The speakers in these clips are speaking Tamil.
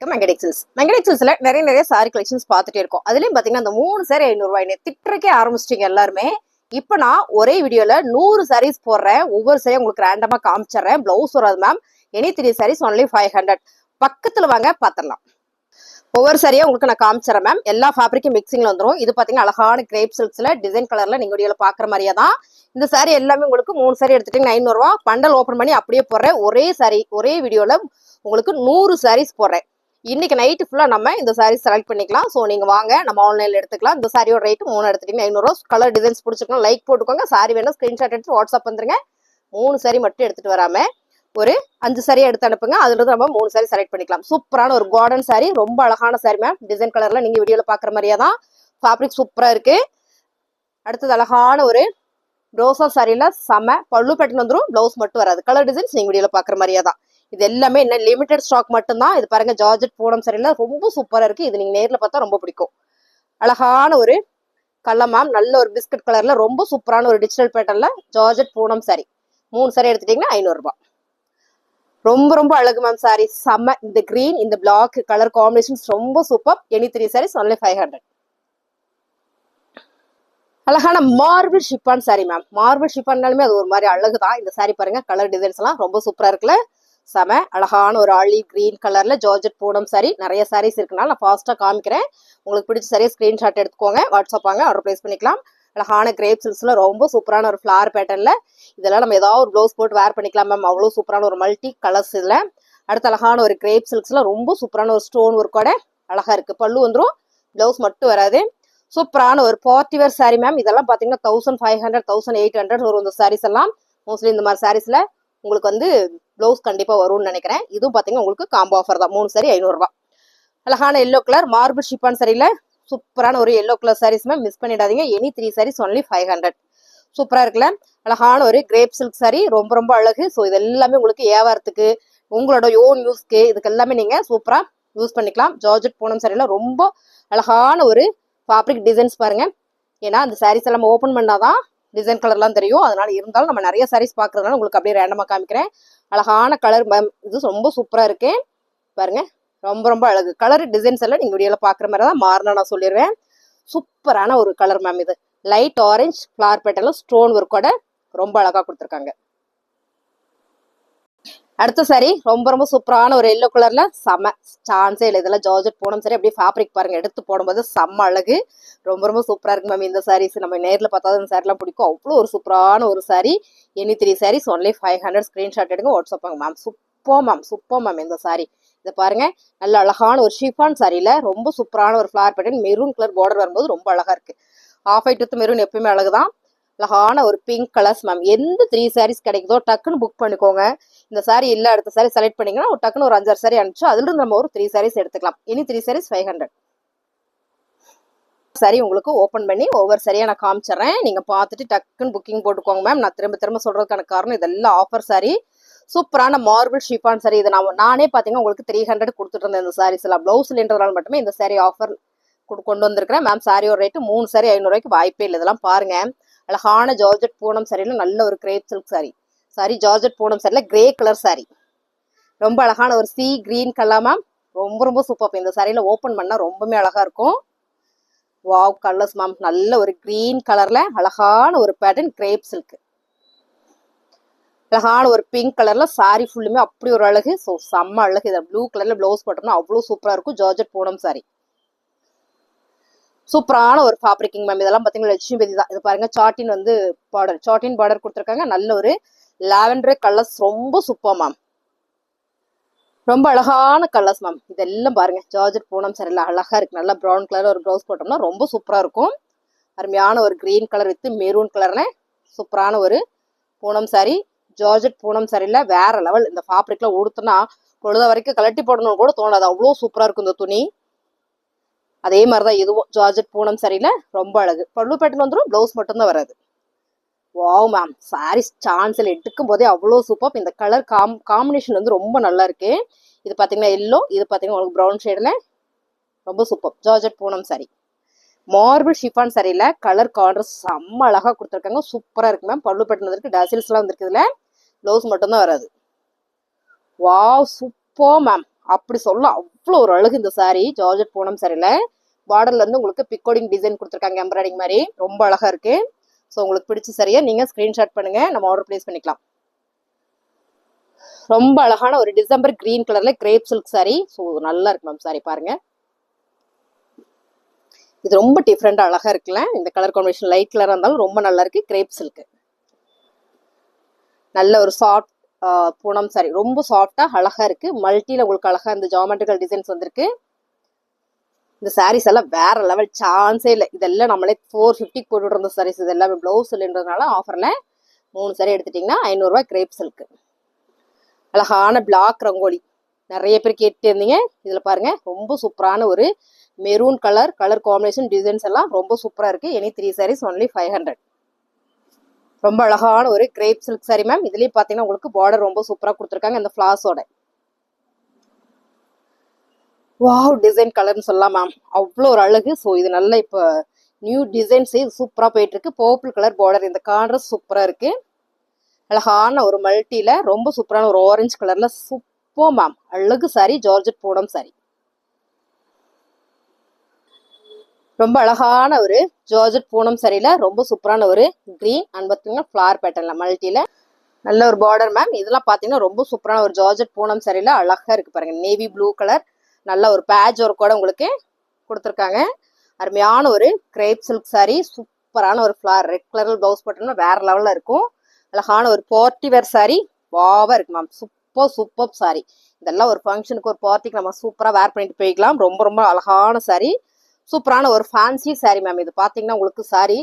மெங்கடெக்ஸில்ஸ்ல நிறைய சாரி கலெக்ஷன்ஸ் பார்த்துட்டே இருக்கோம். அதுலயும் பாத்தீங்கன்னா அந்த 3 சாரி 500 ரூபாய் திட்டுறக்கே ஆரம்பிச்சிட்டீங்க எல்லாருமே. இப்ப நான் ஒரே வீடியோல 100 சாரீஸ் போடுறேன். ஒவ்வொரு சாரியும் உங்களுக்கு ரேண்டமா காமிச்சிடுறேன். பிளவுஸ் வராது மேம். Any 3 saris only 500. பக்கத்துல வாங்க பாத்திரலாம். ஒவ்வொரு சாரியா உங்களுக்கு நான் காமிச்சிடறேன் மேம். எல்லா ஃபேப்ரிக்கும் மிக்சிங்ல வந்துடும். இது பாத்தீங்கன்னா அழகான கிரேப் சில்க்ஸ்ல டிசைன் கலர்ல நீங்க வீடியோல பாக்குற மாதிரியே தான். இந்த சாரி எல்லாமே உங்களுக்கு 3 சாரி எடுத்துட்டீங்கன்னா 500 ரூபாய். பண்டல் ஓபன் பண்ணி அப்படியே போடுறேன். ஒரே சாரி ஒரே வீடியோல உங்களுக்கு 100 சாரீஸ் போடுறேன். இன்னைக்கு நைட்டு ஃபுல்லா நம்ம இந்த சாரீஸ் செலக்ட் பண்ணிக்கலாம். ஸோ நீங்க வாங்க நம்ம ஆன்லைன்ல எடுத்துக்கலாம். இந்த சாரியோட ரேட் 3 எடுத்துட்டீங்கன்னா 500 ரூபா. கலர் டிசைன்ஸ் பிடிச்சிருக்கோம் லைக் போட்டுக்கோங்க. சாரி வேணும் ஸ்கிரீன்ஷாட் எடுத்து வாட்ஸ்அப் வந்துருங்க. 3 சாரி மட்டும் எடுத்துட்டு வராம ஒரு 5 சாரி எடுத்து அனுப்புங்க. அதுல இருந்து நம்ம 3 சாரி செலக்ட் பண்ணிக்கலாம். சூப்பரான ஒரு கார்டன் சாரி, ரொம்ப அழகான சாரி மேம். டிசைன் கலர்ல நீங்க வீடியோல பாக்குற மாதிரியே தான். ஃபேப்ரிக் சூப்பரா இருக்கு. அடுத்தது அழகான ஒரு ரோசா சாரியில செம பல்லு பேட்டர்ன் வந்துடும். பிளவுஸ் மட்டும் வராது. கலர் டிசைன்ஸ் நீங்க வீடியோல பாக்குற மாதிரியே தான். இது எல்லாமே என்ன லிமிடெட் ஸ்டாக் மட்டும் தான். இது பாருங்க ஜார்ஜெட் பூனம் சரியில்ல, ரொம்ப சூப்பரா இருக்கு. இது நீங்க நேர்ல பார்த்தா ரொம்ப பிடிக்கும். அழகான ஒரு கலர் மேம், நல்ல ஒரு பிஸ்கட் கலர்ல ரொம்ப சூப்பரான ஒரு டிஜிட்டல் பேட்டர்ல ஜார்ஜெட் பூனம் சாரி. 3 சாரி எடுத்துட்டீங்கன்னா 500 ரூபாய். ரொம்ப அழகு மேம் சாரி. செம்ம. இந்த கிரீன் இந்த பிளாக் கலர் காம்பினேஷன்ஸ் ரொம்ப சூப்பர். Any 3 saris only 500. அழகான மார்பிள் ஷிப்பான் சாரி மேம். மார்பிள் ஷிப்பான்னாலுமே அது ஒரு மாதிரி அழகுதான். இந்த சாரி பாருங்க கலர் டிசைன்ஸ் எல்லாம் ரொம்ப சூப்பரா இருக்குல்ல. செம அழகான ஒரு ஆலிவ் கிரீன் கலர்ல ஜார்ஜெட் பூனம் சாரி. நிறைய சாரீஸ் இருக்குனால நான் ஃபாஸ்டா காமிக்கிறேன். உங்களுக்கு பிடிச்ச சாரியை ஸ்கிரீன்ஷாட் எடுத்துக்கோங்க. வாட்ஸ்அப் வாங்க ஆர்டர் பிளேஸ் பண்ணிக்கலாம். அழகான கிரேப் சில்க்ஸ்ல ரொம்ப சூப்பரான ஒரு ஃபிளார் பேட்டர்ன்ல இதெல்லாம் நம்ம ஏதாவது ஒரு ப்ளவுஸ் போட்டு வேர் பண்ணிக்கலாம் மேம். அவ்வளவு சூப்பரான ஒரு மல்டி கலர்ஸ் இதுல. அடுத்த அழகான ஒரு கிரேப் சில்க்ஸ்ல ரொம்ப சூப்பரான ஒரு ஸ்டோன் ஒர்க்கோட அழகா இருக்கு. பல்லு வந்துடும், பிளவுஸ் மட்டும் வராது. சூப்பரான ஒரு பார்ட்டி வேர் சாரி மேம். இதெல்லாம் பாத்தீங்கன்னா 1500 1800 வரும் இந்த சாரீஸ் எல்லாம். மோஸ்ட்லி இந்த மாதிரி சாரீஸ்ல உங்களுக்கு வந்து பிளவுஸ் கண்டிப்பா வரும்னு நினைக்கிறேன். இதுவும் பாத்தீங்கன்னா உங்களுக்கு காம்போ ஆஃபர் தான். 3 சாரி 500 ரூபாய். அழகான எல்லோ கலர் மார்பிள் ஷிப்பான் சாரியில சூப்பரான ஒரு yellow colour saris ma'am. Miss பண்ணிடாதீங்க. Any 3 saris only 500. சூப்பரா இருக்குல்ல. அழகான ஒரு கிரேப் சில்க் சாரி, ரொம்ப அழகு. ஸோ இது எல்லாமே உங்களுக்கு வியாபாரத்துக்கு உங்களோட ஓன் யூஸ்க்கு இதுக்கு எல்லாமே நீங்க சூப்பரா யூஸ் பண்ணிக்கலாம். ஜார்ஜெட் பூனம் சாரியில ரொம்ப அழகான ஒரு ஃபேப்ரிக் டிசைன்ஸ் பாருங்க. ஏன்னா அந்த சாரீஸ் எல்லாம் ஓப்பன் பண்ணாதான் டிசைன் கலர்லாம் தெரியும். அதனால இருந்தாலும் நம்ம நிறைய சாரீஸ் பாக்குறதுனால உங்களுக்கு அப்படியே ரேண்டமா காமிக்கிறேன். அழகான கலர் மேம். இது ரொம்ப சூப்பரா இருக்கு பாருங்க. ரொம்ப அழகு. கலர் டிசைன்ஸ் எல்லாம் நீங்க வீடியோல பாக்குற மாதிரி தான் மாறினா நான் சொல்லிடுவேன். சூப்பரான ஒரு கலர் மேம். இது லைட் ஆரஞ்சு ஃபிளார் பேட்டர்ல ஸ்டோன் ஒர்க்கோட ரொம்ப அழகா கொடுத்துருக்காங்க. அடுத்த சாரி ரொம்ப சூப்பரான ஒரு எல்லோ கலர்ல செம சான்ஸே இல்லை. இதெல்லாம் ஜார்ஜெட் பூனம் சாரி. அப்படியே ஃபேப்ரிக் பாருங்க, எடுத்து போடும்போது செம்ம அழகு. ரொம்ப சூப்பரா இருக்கு மேம். இந்த சாரீஸ் நம்ம நேர்ல பார்த்தா இந்த சாரி எல்லாம் பிடிக்கும். அவ்வளோ ஒரு சூப்பரான ஒரு sari. Any 3 saris only 500. Screenshot எடுங்க வாட்ஸ்அப் மேம். சூப்பர் மேம் இந்த சாரி. இதை பாருங்க, நல்ல அழகான ஒரு ஷிஃபான் சாரியில ரொம்ப சூப்பரான ஒரு flower pattern maroon colour border வரும்போது ரொம்ப அழகா இருக்கு. ஆஃப் ஒயிட் வித் மெரூன் எப்பயுமே அழகுதான். அழகான ஒரு பிங்க் கலர்ஸ் மேம். எந்த 3 சாரீஸ் கிடைக்குதோ டக்குன்னு புக் பண்ணிக்கோங்க. இந்த சாரி இல்ல அடுத்த சாரி செலக்ட் பண்ணீங்கன்னா ஒரு டக்குன்னு ஒரு 5 சாரி அனுப்பிச்சு அதுல இருந்து நம்ம ஒரு 3 சாரீஸ் எடுத்துக்கலாம். இனி 3 சாரீஸ் 500. சாரி உங்களுக்கு ஓபன் பண்ணி ஒவ்வொரு சாரியா நான் காமிச்சிடறேன். நீங்க பார்த்துட்டு டக்குன்னு புக்கிங் போட்டுக்கோங்க மேம். நான் திரும்ப சொல்றதுக்கான காரணம் இதெல்லாம் ஆஃபர் சாரி. சூப்பரான மார்பிள் ஷிஃபான் சாரி. இது நானே பாத்தீங்கன்னா உங்களுக்கு 300 கொடுத்துட்டு இருந்தேன். இந்த சாரீஸ் எல்லாம் பிளவுஸ்ன்றதுனால மட்டுமே இந்த சாரி ஆஃபர் கொண்டு வந்திருக்கிறேன் மேம். சாரியோட ரேட்டு 3 சாரி 500 ரூபாய்க்கு வாய்ப்பே இல்லை. இதெல்லாம் பாருங்க. அழகான ஜார்ஜெட் பூனம் சாரியில நல்ல ஒரு crepe silk sari georgette Poonam சாரியில கிரே கலர் சாரி. ரொம்ப அழகான ஒரு சி கிரீன் கலர் மேம். ரொம்ப சூப்பர். இந்த சாரியில ஓபன் பண்ணா ரொம்பவே அழகா இருக்கும். Wow colours ma'am. நல்ல ஒரு கிரீன் கலர்ல அழகான ஒரு பேட்டர்ன் கிரேப் சில்க். அழகான ஒரு பிங்க் கலர்ல சாரி ஃபுல்லுமே அப்படி ஒரு அழகு. ஸோ செம்ம அழகு. இதை ப்ளூ கலர்ல பிளவுஸ் போட்டோம்னா அவ்வளவு சூப்பரா இருக்கும். Georgette Poonam sorry. சூப்பரான ஒரு ஃபேப்ரிக்கிங் மேம். இதெல்லாம் பாத்தீங்கன்னா லட்சுமிபதி தான். இது பாருங்க சாட்டின் வந்து சாட்டின் பார்டர் கொடுத்துருக்காங்க. நல்ல ஒரு லாவெண்டர் கலர்ஸ் ரொம்ப சூப்பர் மேம். ரொம்ப அழகான கலர்ஸ் மேம். இதெல்லாம் பாருங்க ஜார்ஜெட் பூனம் சாரி அழகா இருக்கு. நல்லா ப்ரௌன் கலர்ல ஒரு ப்ளவுஸ் போட்டோம்னா ரொம்ப சூப்பரா இருக்கும். அருமையான ஒரு கிரீன் கலர் வித் மெரூன் கலர்ல சூப்பரான ஒரு பூனம் சாரி. ஜார்ஜெட் பூனம் சாரியில வேற லெவல். இந்த ஃபேப்ரிக்ல உடுத்துனா பொழுத வரைக்கும் கலட்டி போடணும்னு கூட தோணாது. அவ்வளவு சூப்பரா இருக்கும் இந்த துணி. அதே மாதிரிதான் இதுவும் ஜார்ஜெட் பூனம் சாரியில ரொம்ப அழகு. பல்லு பேட்டர்ன் வந்துடும், பிளவுஸ் மட்டும் தான் வராது. Wow ma'am. சாரீஸ் சான்ஸ்ல எடுக்கும் போதே அவ்வளவு சூப்பர். இந்த கலர் காம்பினேஷன் வந்து ரொம்ப நல்லா இருக்கு. இது பாத்தீங்கன்னா எல்லோ, இது பாத்தீங்கன்னா உங்களுக்கு ப்ரௌன் ஷேட்ல ரொம்ப super. Georgette Poonam sari. Marble chiffon சாரியில கலர் கார்டர் செம்ம அழகா கொடுத்துருக்காங்க. சூப்பரா இருக்கு மேம். பல்லு பேட்டர்ன் இருக்கு, டசில்ஸ் எல்லாம் வந்துருக்கு. இதுல பிளவுஸ் மட்டும் தான் வராது. Wow super ma'am. அப்படி சொல்ல அவ்வளோ ஒரு அழகு இந்த சாரி. ஜார்ஜெட் பூனம் சாரியில் பார்டர்ல இருந்து உங்களுக்கு பிக்கோடிங் டிசைன் கொடுத்துருக்காங்க, எம்ப்ராய்டிங் மாதிரி ரொம்ப அழகா இருக்கு. ஸோ உங்களுக்கு பிடிச்ச சரியா நீங்க ஸ்கிரீன்ஷாட் பண்ணுங்க, நம்ம ஆர்டர் பிளேஸ் பண்ணிக்கலாம். ரொம்ப அழகான ஒரு டிசம்பர் கிரீன் கலர்ல கிரேப் சில்க் சாரி. ஸோ நல்லா இருக்கு மேம் சாரி பாருங்க. இது ரொம்ப டிஃப்ரெண்டா அழகா இருக்குல்ல. இந்த கலர் காம்பினேஷன் லைட் கலரா இருந்தாலும் ரொம்ப நல்லா இருக்கு. கிரேப் சில்க் நல்ல ஒரு சாஃப்ட் பூனம் சாரி, ரொம்ப சாஃப்டா அழகா இருக்கு. மல்டில உங்களுக்கு அழகா இந்த ஜாமெட்ரிக்கல் டிசைன்ஸ் வந்திருக்கு. இந்த சாரீஸ் எல்லாம் வேற லெவல், சான்ஸே இல்லை. இதெல்லாம் நம்மளே 450 போட்டுட்டு இருந்த சாரீஸ். இது எல்லாமே பிளவுஸ் இல்லைன்றதுனால ஆஃபர்ல 3 சாரி எடுத்துட்டீங்கன்னா 500 ரூபாய். கிரேப் சில்க் அழகான பிளாக் ரங்கோலி நிறைய பேர் கேட்டு இருந்தீங்க. இதுல பாருங்க ரொம்ப சூப்பரான ஒரு மெரூன் கலர் காம்பினேஷன் டிசைன்ஸ் எல்லாம் ரொம்ப சூப்பரா இருக்கு. Any 3 saris only 500. ரொம்ப அழகான ஒரு கிரேப் சில்க் சாரி மேம். இதுலயும் பாத்தீங்கன்னா உங்களுக்கு பார்டர் ரொம்ப சூப்பரா கொடுத்துருக்காங்க இந்த ஃபிளாஸோட. வாவ் டிசைன் கலர்னு சொல்லலாம் மேம், அவ்வளோ ஒரு அழகு. ஸோ இது நல்ல இப்போ நியூ டிசைன்ஸ் சூப்பராக போயிட்டு இருக்கு. பர்பிள் கலர் பார்டர், இந்த கான்ட்ராஸ்ட் சூப்பரா இருக்கு. அழகான ஒரு மல்டில ரொம்ப சூப்பரான ஒரு ஆரஞ்சு கலர்ல சூப்பர் மேம் அழகு சாரி. ஜார்ஜெட் பூனம் சாரி ரொம்ப அழகான ஒரு ஜார்ஜெட் பூனம் சாரியில ரொம்ப சூப்பரான ஒரு கிரீன் அண்ட் பார்த்தீங்கன்னா ஃபிளார் பேட்டர்ன்ல மல்டில நல்ல ஒரு பார்டர் மேம். இதெல்லாம் பார்த்தீங்கன்னா ரொம்ப சூப்பரான ஒரு ஜார்ஜெட் பூனம் சாரியில அழகா இருக்கு பாருங்க. நேவி ப்ளூ கலர் நல்ல ஒரு பேட்ச் ஒர்க் கூட உங்களுக்கு கொடுத்துருக்காங்க. அருமையான ஒரு கிரேப் சில்க் சாரி, சூப்பரான ஒரு ஃபிளார் ரெட் கலர்ல பிளவுஸ் போட்டோம்னா வேற லெவல்ல இருக்கும். அழகான ஒரு பார்ட்டி வேர் சாரி வாவா இருக்கு மேம். Super sorry. இதெல்லாம் ஒரு ஃபங்க்ஷனுக்கு ஒரு பார்ட்டிக்கு நம்ம சூப்பரா வேர் பண்ணிட்டு போய்க்கலாம். ரொம்ப ரொம்ப அழகான சாரி, சூப்பரான ஒரு ஃபேன்சி சாரி மேம். இது பாத்தீங்கன்னா உங்களுக்கு சாரி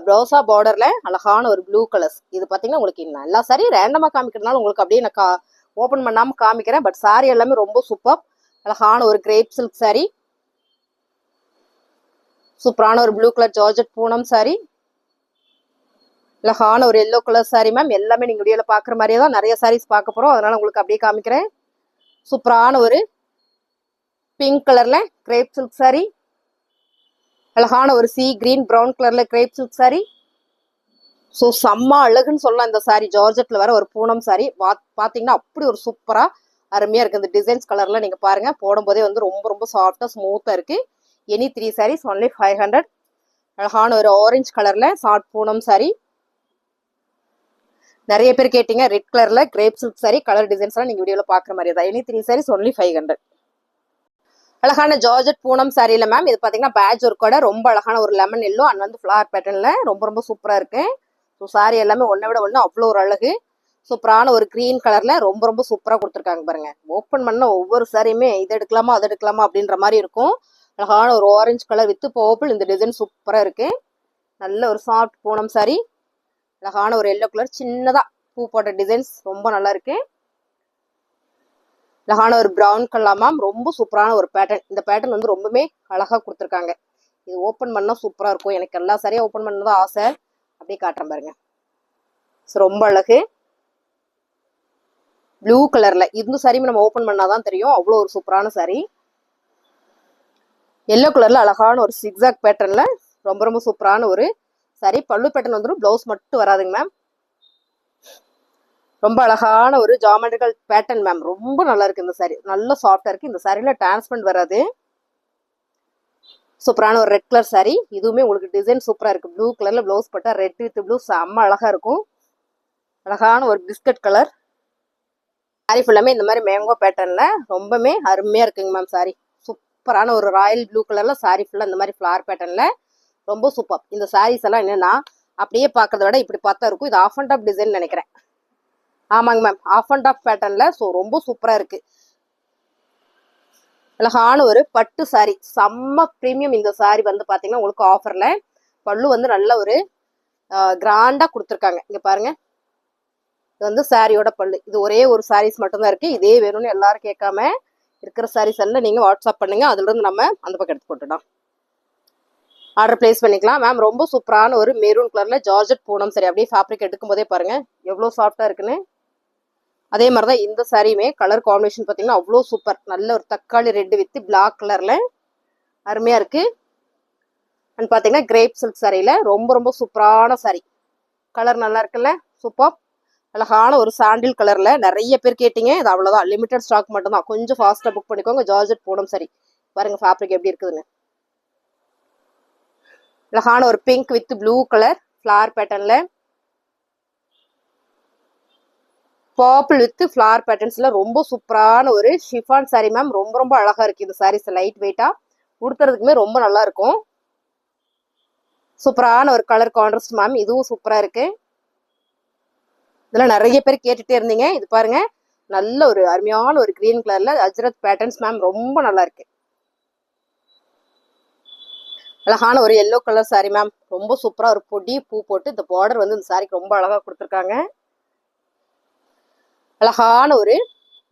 ப்ரோசா பார்டர்ல அழகான ஒரு ப்ளூ கலர்ஸ். இது பாத்தீங்கன்னா உங்களுக்கு நல்லா சாரி ரேண்டமா காமிக்கிறதுனால உங்களுக்கு அப்படியே நான் ஓபன் பண்ணாம காமிக்கிறேன். பட் சாரி எல்லாமே ரொம்ப சூப்பர். அழகான ஒரு கிரேப் சில்க் சாரி, சூப்பரான ஒரு blue colour georgette Poonam sorry, அழகான ஒரு எல்லோ கலர் சாரி மேம். எல்லாமே நீங்க வீடியோல பாக்குற மாதிரியே தான் நிறைய சாரீஸ் பார்க்க போறோம், அதனால உங்களுக்கு அப்படியே காமிக்கிறேன். சூப்பரான ஒரு பிங்க் கலர்ல கிரேப் சில்க் சாரி, அழகான ஒரு சி கிரீன் பிரவுன் கலர்ல கிரேப் சில்க் சாரி. ஸோ செம்ம அழகுன்னு சொல்லலாம் இந்த சாரி. ஜார்ஜெட்ல வர ஒரு பூனம் சாரி பாத்தீங்கன்னா அப்படி ஒரு சூப்பரா அருமையா இருக்கு. இந்த டிசைன்ஸ் கலர்ல நீங்க பாருங்க, போடும்போதே வந்து ரொம்ப ரொம்ப சாஃப்டா ஸ்மூத்தா இருக்கு. Any 3 saris only 500. அழகான ஒரு ஆரஞ்சு கலர்ல ஷார்ட் பூனம் சாரி. நிறைய பேர் கேட்டீங்க ரெட் கலர்ல crepe silk sari. Colour designs எல்லாம் நீங்க வீடியோல பாக்குற மாதிரி தான். Any 3 saris only 500. அழகான ஜார்ஜெட் பூனம் சாரியில மேம் இது பாத்தீங்கன்னா பேட்ச் ஒர்க்கோட ரொம்ப அழகான ஒரு லெமன் எல்லோ அண்ட் வந்து ஃபிளார் பேட்டர்ன்ல ரொம்ப ரொம்ப சூப்பரா இருக்கு. ஸோ சாரி எல்லாமே ஒன்னை விட ஒன்று அவ்வளோ ஒரு அழகு. சூப்பரான ஒரு கிரீன் கலர்ல ரொம்ப ரொம்ப சூப்பரா கொடுத்துருக்காங்க பாருங்க. ஓப்பன் பண்ண ஒவ்வொரு சாரியுமே இது எடுக்கலாமா அது எடுக்கலாமா அப்படின்ற மாதிரி இருக்கும். அழகான ஒரு ஆரஞ்சு கலர் வித் பர்பிள், இந்த டிசைன் சூப்பரா இருக்கு. நல்ல ஒரு சாஃப்ட் பூனம் சாரி, அழகான ஒரு எல்லோ கலர் சின்னதா பூ போட்ட டிசைன்ஸ் ரொம்ப நல்லா இருக்கு. அழகான ஒரு பிரவுன் கலர் மேம், ரொம்ப சூப்பரான ஒரு பேட்டர்ன். இந்த பேட்டர்ன் வந்து ரொம்பவே அழகா கொடுத்துருக்காங்க. இது ஓப்பன் பண்ணா சூப்பரா இருக்கும். எனக்கு எல்லா சாரியும் ஓப்பன் பண்ணதான் ஆசை. அப்படியே காட்டுறேன் பாருங்க. ரொம்ப அழகு. ப்ளூ கலர்ல இந்த சாரியும் நம்ம ஓப்பன் பண்ணாதான் தெரியும், அவ்வளோ ஒரு சூப்பரான சாரி. எல்லோ கலர்ல அழகான ஒரு சிக்ஸாக் பேட்டர்ன்ல ரொம்ப ரொம்ப சூப்பரான ஒரு சாரி. பல்லு பேட்டர்ன் வந்துடும், பிளவுஸ் மட்டும் வராதுங்க மேம். ரொம்ப அழகான ஒரு ஜாமெட்ரிக்கல் பேட்டர்ன் மேம். ரொம்ப நல்லா இருக்கு இந்த சாரி, நல்ல சாஃப்டா இருக்கு. இந்த சாரியில டிரான்ஸ்பரண்ட் வராது. சூப்பரான ஒரு ரெட் கலர் சாரி. இதுவுமே உங்களுக்கு டிசைன் சூப்பரா இருக்கு. ப்ளூ கலர்ல பிளவுஸ் போட்டா ரெட் வித் ப்ளூ செம்ம அழகா இருக்கும். அழகான ஒரு பிஸ்கட் கலர் சாரி. ஃபுல்லாமே இந்த மாதிரி மேங்கோ பேட்டர்ன்ல ரொம்பவே அருமையா இருக்குங்க மேம் சாரி. சூப்பரான ஒரு ராயல் ப்ளூ கலர்ல சாரி ஃபுல்லா இந்த மாதிரி ஃபிளார் பேட்டர்ன்ல ரொம்ப சூப்பர். இந்த சாரீஸ் எல்லாம் என்னன்னா அப்படியே பார்க்கறத விட இப்படி பார்த்தா இருக்கும். இது ஆஃப் அண்ட் டாப் டிசைன் நினைக்கிறேன். ஆமாங்க மேம், ஆஃப் அண்ட் டாப் பேட்டர்ன்ல. ஸோ ரொம்ப சூப்பரா இருக்கு. அழகான ஒரு பட்டு சாரி, செம்ம பிரீமியம். இந்த சாரி வந்து பாத்தீங்கன்னா உங்களுக்கு ஆஃபர்ல பல்லு வந்து நல்ல ஒரு கிராண்டா கொடுத்துருக்காங்க. இங்க பாருங்க, இது வந்து சாரியோட பல்லு. இது ஒரே ஒரு சாரீஸ் மட்டும்தான் இருக்கு. இதே வேணும்னு எல்லாரும் கேட்காம இருக்கிற சாரீஸ் எல்லாம் நீங்க வாட்ஸ்அப் பண்ணுங்க, அதுல இருந்து நம்ம அந்த பக்கம் எடுத்து போட்டுடலாம், ஆர்டர் பிளேஸ் பண்ணிக்கலாம் மேம். ரொம்ப சூப்பரான ஒரு மெரூன் கலர்ல ஜார்ஜெட் பூனம் சாரி. அப்படியே ஃபேப்ரிக் எடுக்கும் போதே பாருங்க எவ்வளவு சாஃப்டா இருக்குன்னு. அதே மாதிரிதான் இந்த சாரியுமே கலர் காம்பினேஷன் பாத்தீங்கன்னா அவ்வளோ சூப்பர். நல்ல ஒரு தக்காளி ரெட் வித் பிளாக் கலர்ல அருமையா இருக்கு. அண்ட் பாத்தீங்கன்னா கிரேப் சில்க் சாரியில ரொம்ப ரொம்ப சூப்பரான சாரி. கலர் நல்லா இருக்குல்ல, சூப்பர். அழகான ஒரு சாண்டில் கலர்ல நிறைய பேர் கேட்டீங்க. இது அவ்வளவுதான், லிமிடெட் ஸ்டாக் மட்டும் தான். கொஞ்சம் ஃபாஸ்டா புக் பண்ணிக்கோங்க. ஜார்ஜெட் பூனம் சரி பாருங்க ஃபேப்ரிக் எப்படி இருக்குதுன்னு. அழகான ஒரு pink with blue colour flower பேட்டர்ன்ல, பர்பிள் வித் ஃபிளவர் பேட்டர்ன்ஸ்ல ரொம்ப சூப்பரான ஒரு ஷிஃபான் சாரி மேம். ரொம்ப ரொம்ப அழகா இருக்கு இந்த சாரீஸ். லைட் வெயிட்டா உடுத்துறதுக்குமே ரொம்ப நல்லா இருக்கும். சூப்பரான ஒரு கலர் கான்ட்ராஸ்ட் மேம். இதுவும் சூப்பரா இருக்கு. இதெல்லாம் நிறைய பேர் கேட்டுட்டே இருந்தீங்க. இது பாருங்க, நல்ல ஒரு அருமையான ஒரு கிரீன் கலர்ல அஜ்ரத் பேட்டர்ன்ஸ் மேம். ரொம்ப நல்லா இருக்கு. அழகான ஒரு எல்லோ கலர் சாரி மேம். ரொம்ப சூப்பரா ஒரு பொடி பூ போட்டு இந்த பார்டர் வந்து இந்த சாரிக்கு ரொம்ப அழகா கொடுத்துருக்காங்க. அழகான ஒரு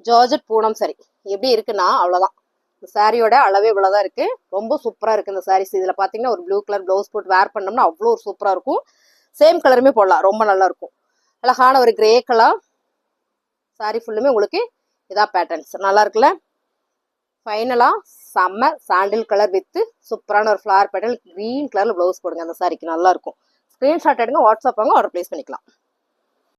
ஜார்ஜெட் பூனம் சாரி எப்படி இருக்குன்னா அவ்வளவுதான். இந்த சாரியோட அளவே இவ்வளவுதான் இருக்கு. ரொம்ப சூப்பரா இருக்கு இந்த சாரீஸ். இதுல பாத்தீங்கன்னா ஒரு ப்ளூ கலர் பிளவுஸ் போட்டு வேர் பண்ணோம்னா அவ்வளோ ஒரு சூப்பரா இருக்கும். சேம் கலருமே போடலாம், ரொம்ப நல்லா இருக்கும். அழகான ஒரு கிரே கலர் சாரி ஃபுல்லுமே உங்களுக்கு இதான் பேட்டர்ன்ஸ் நல்லா இருக்குல்ல. ஃபைனலா செம்ம சாண்டில் கலர் வித் சூப்பரான ஒரு ஃபிளவர் பேட்டர்ன் கிரீன் கலர்ல பிளவுஸ் போடுங்க அந்த சாரிக்கு நல்லா இருக்கும். ஸ்கிரீன்ஷாட் எடுங்க, வாட்ஸ்அப் வாங்க, ஆர்டர் பிளேஸ் பண்ணிக்கலாம்.